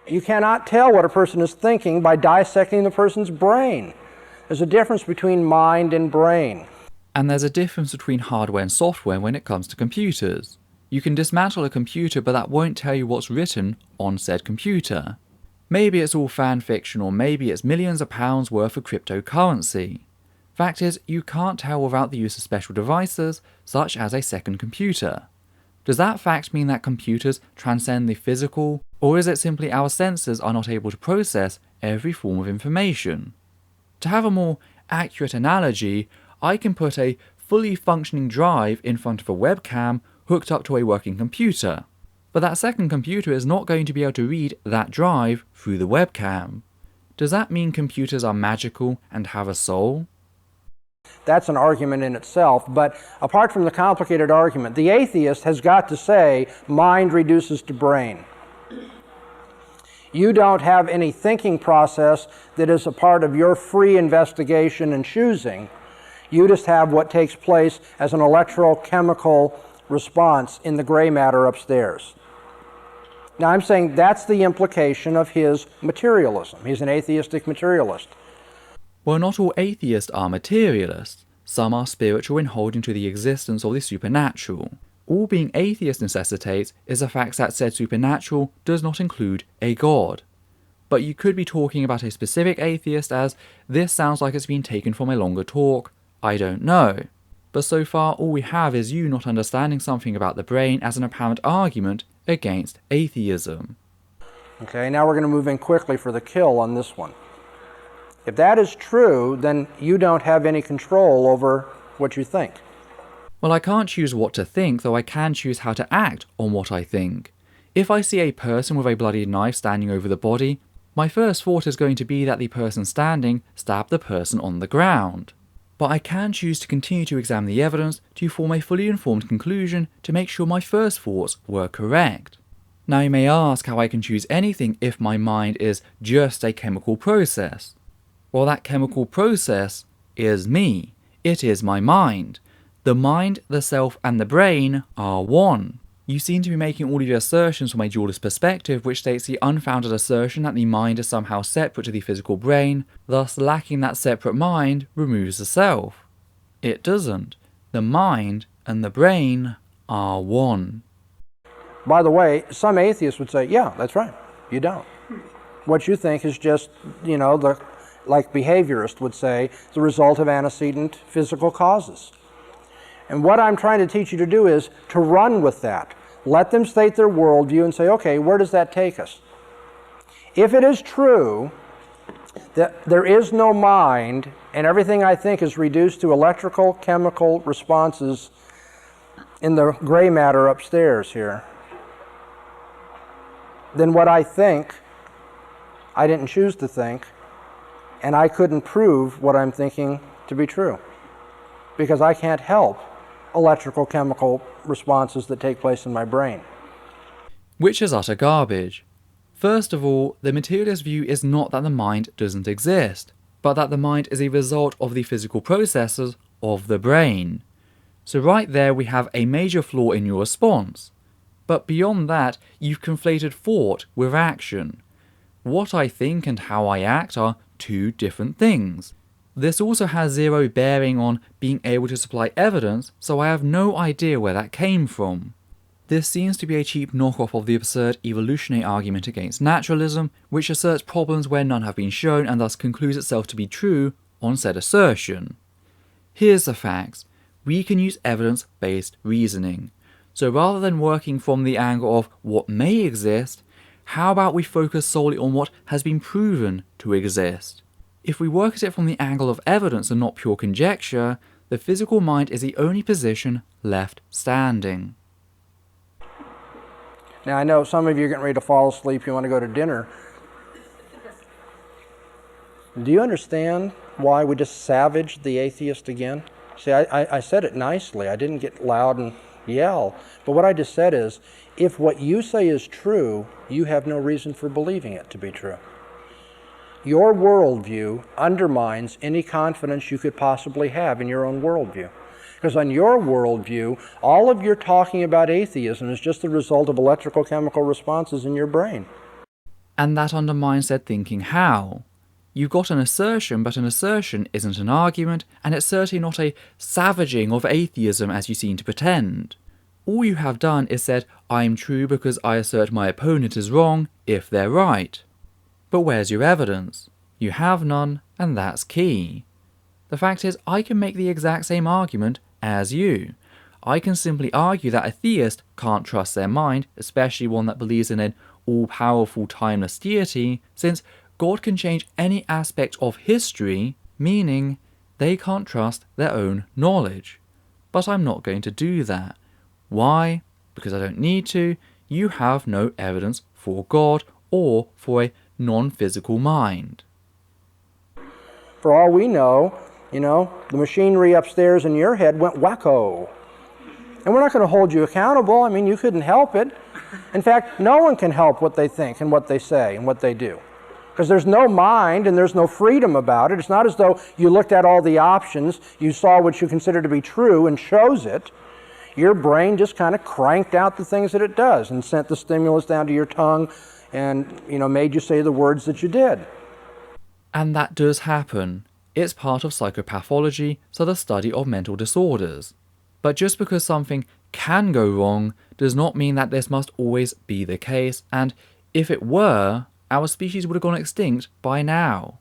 You cannot tell what a person is thinking by dissecting the person's brain. There's a difference between mind and brain. And there's a difference between hardware and software when it comes to computers. You can dismantle a computer, but that won't tell you what's written on said computer. Maybe it's all fan fiction, or maybe it's millions of pounds worth of cryptocurrency. Fact is, you can't tell without the use of special devices, such as a second computer. Does that fact mean that computers transcend the physical, or is it simply our senses are not able to process every form of information? To have a more accurate analogy, I can put a fully functioning drive in front of a webcam hooked up to a working computer, but that second computer is not going to be able to read that drive through the webcam. Does that mean computers are magical and have a soul? That's an argument in itself, but apart from the complicated argument, the atheist has got to say mind reduces to brain. You don't have any thinking process that is a part of your free investigation and choosing. You just have what takes place as an electrochemical response in the gray matter upstairs. Now I'm saying that's the implication of his materialism. He's an atheistic materialist. Well, not all atheists are materialists. Some are spiritual in holding to the existence of the supernatural. All being atheist necessitates is the fact that said supernatural does not include a god. But you could be talking about a specific atheist, as this sounds like it's been taken from a longer talk. I don't know. But so far all we have is you not understanding something about the brain as an apparent argument against atheism. Okay, now we're going to move in quickly for the kill on this one. If that is true, then you don't have any control over what you think. Well, I can't choose what to think, though I can choose how to act on what I think. If I see a person with a bloody knife standing over the body, my first thought is going to be that the person standing stabbed the person on the ground. But I can choose to continue to examine the evidence to form a fully informed conclusion to make sure my first thoughts were correct. Now you may ask how I can choose anything if my mind is just a chemical process. Well, that chemical process is me. It is my mind. The mind, the self, and the brain are one. You seem to be making all of your assertions from a dualist perspective, which states the unfounded assertion that the mind is somehow separate to the physical brain, thus lacking that separate mind removes the self. It doesn't. The mind and the brain are one. By the way, some atheists would say, yeah, that's right, you don't. What you think is just, like behaviorists would say, the result of antecedent physical causes. And what I'm trying to teach you to do is to run with that. Let them state their worldview and say, okay, where does that take us? If it is true that there is no mind and everything I think is reduced to electrical, chemical responses in the gray matter upstairs here, then what I think, I didn't choose to think, and I couldn't prove what I'm thinking to be true, because I can't help electrical chemical responses that take place in my brain. Which is utter garbage. First of all, the materialist view is not that the mind doesn't exist, but that the mind is a result of the physical processes of the brain. So right there we have a major flaw in your response. But beyond that, you've conflated thought with action. What I think and how I act are two different things. This also has zero bearing on being able to supply evidence, so I have no idea where that came from. This seems to be a cheap knockoff of the absurd evolutionary argument against naturalism, which asserts problems where none have been shown and thus concludes itself to be true on said assertion. Here's the facts. We can use evidence-based reasoning. So rather than working from the angle of what may exist, how about we focus solely on what has been proven to exist? If we work at it from the angle of evidence and not pure conjecture, the physical mind is the only position left standing. Now I know some of you are getting ready to fall asleep, you want to go to dinner. Do you understand why we just savaged the atheist again? See, I said it nicely, I didn't get loud and yell. But what I just said is, if what you say is true, you have no reason for believing it to be true. Your worldview undermines any confidence you could possibly have in your own worldview. Because on your worldview, all of your talking about atheism is just the result of electrical chemical responses in your brain. And that undermines their thinking how. You've got an assertion, but an assertion isn't an argument, and it's certainly not a savaging of atheism as you seem to pretend. All you have done is said, I'm true because I assert my opponent is wrong if they're right. But where's your evidence? You have none, and that's key. The fact is, I can make the exact same argument as you. I can simply argue that a theist can't trust their mind, especially one that believes in an all-powerful, timeless deity, since God can change any aspect of history, meaning they can't trust their own knowledge. But I'm not going to do that. Why? Because I don't need to. You have no evidence for God or for a non-physical mind. For all we know, the machinery upstairs in your head went wacko. And we're not going to hold you accountable. I mean, you couldn't help it. In fact, no one can help what they think and what they say and what they do. Because there's no mind and there's no freedom about it. It's not as though you looked at all the options, you saw what you consider to be true and chose it. Your brain just kind of cranked out the things that it does and sent the stimulus down to your tongue and, made you say the words that you did. And that does happen. It's part of psychopathology, so the study of mental disorders. But just because something can go wrong does not mean that this must always be the case, and if it were, our species would have gone extinct by now.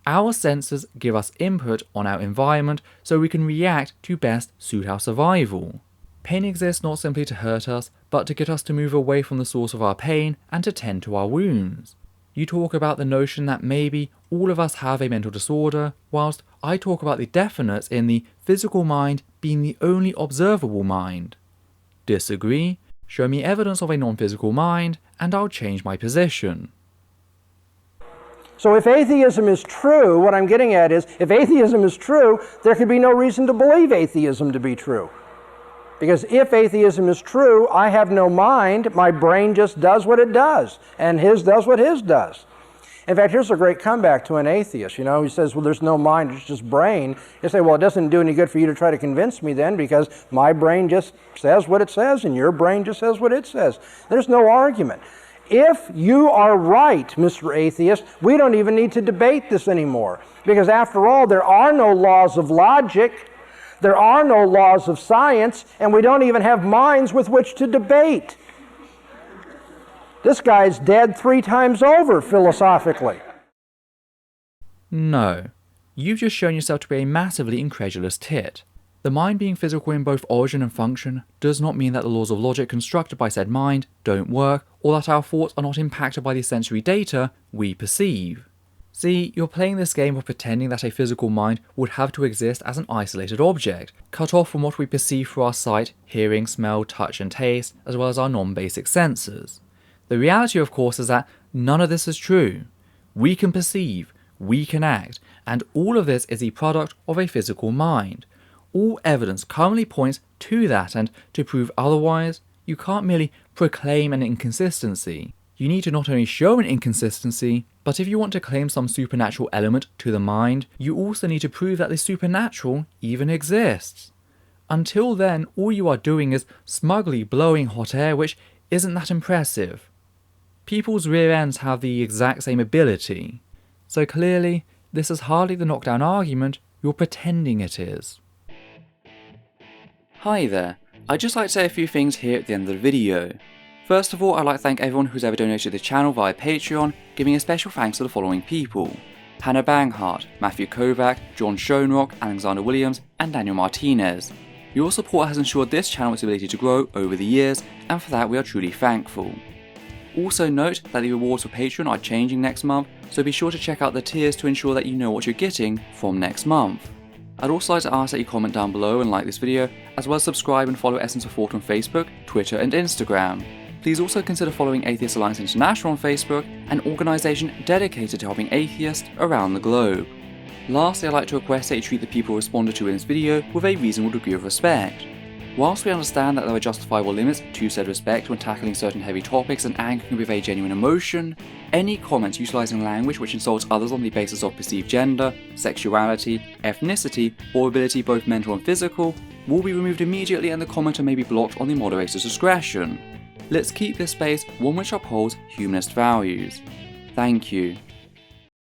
Our senses give us input on our environment so we can react to best suit our survival. Pain exists not simply to hurt us, but to get us to move away from the source of our pain and to tend to our wounds. You talk about the notion that maybe all of us have a mental disorder, whilst I talk about the definites in the physical mind being the only observable mind. Disagree? Show me evidence of a non-physical mind, and I'll change my position. So if atheism is true, what I'm getting at is, if atheism is true, there could be no reason to believe atheism to be true. Because if atheism is true, I have no mind, my brain just does what it does, and his does what his does. In fact, here's a great comeback to an atheist. He says, well, there's no mind, it's just brain. You say, well, it doesn't do any good for you to try to convince me then, because my brain just says what it says, and your brain just says what it says. There's no argument. If you are right, Mr. Atheist, we don't even need to debate this anymore. Because after all, there are no laws of logic, there are no laws of science, and we don't even have minds with which to debate. This guy's dead 3 times over, philosophically. No. You've just shown yourself to be a massively incredulous tit. The mind being physical in both origin and function does not mean that the laws of logic constructed by said mind don't work, or that our thoughts are not impacted by the sensory data we perceive. See, you're playing this game of pretending that a physical mind would have to exist as an isolated object, cut off from what we perceive through our sight, hearing, smell, touch and taste, as well as our non-basic senses. The reality, of course, is that none of this is true. We can perceive, we can act, and all of this is the product of a physical mind. All evidence currently points to that, and to prove otherwise, you can't merely proclaim an inconsistency. You need to not only show an inconsistency, but if you want to claim some supernatural element to the mind, you also need to prove that the supernatural even exists. Until then, all you are doing is smugly blowing hot air, which isn't that impressive. People's rear ends have the exact same ability. So clearly, this is hardly the knockdown argument you're pretending it is. Hi there, I'd just like to say a few things here at the end of the video. First of all, I'd like to thank everyone who's ever donated to the channel via Patreon, giving a special thanks to the following people: Hannah Banghart, Matthew Kovac, John Schoenrock, Alexander Williams, and Daniel Martinez. Your support has ensured this channel its ability to grow over the years, and for that we are truly thankful. Also note that the rewards for Patreon are changing next month, so be sure to check out the tiers to ensure that you know what you're getting from next month. I'd also like to ask that you comment down below and like this video, as well as subscribe and follow Essence of Thought on Facebook, Twitter and Instagram. Please also consider following Atheist Alliance International on Facebook, an organisation dedicated to helping atheists around the globe. Lastly, I'd like to request that you treat the people responded to in this video with a reasonable degree of respect. Whilst we understand that there are justifiable limits to said respect when tackling certain heavy topics and anger can be a genuine emotion, any comments utilising language which insults others on the basis of perceived gender, sexuality, ethnicity, or ability both mental and physical will be removed immediately, and the commenter may be blocked on the moderator's discretion. Let's keep this space one which upholds humanist values. Thank you.